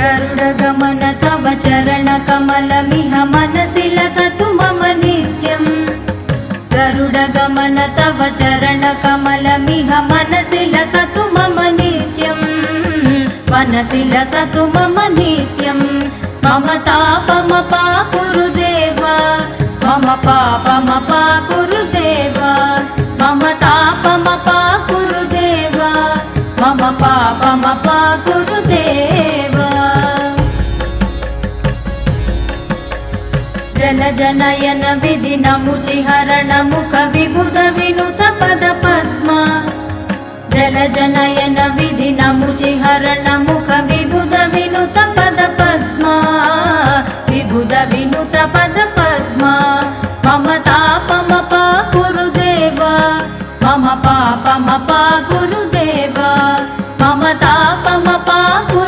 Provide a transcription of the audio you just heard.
गरुडगमन तव चरणकमलमिह मनसि लसतु मम नित्यम् गरुडगमन तव चरणकमलमिह मनसि लसतु मम नित्यम् मनसि लसतु मम नित्यम् मम तापमपाकुरु देव मम पापमपाकुरु देव मम तापमपाकुरु देव मम पापमपाकुरु देव जलजनयन विधिनमुचिहरण मुख विबुध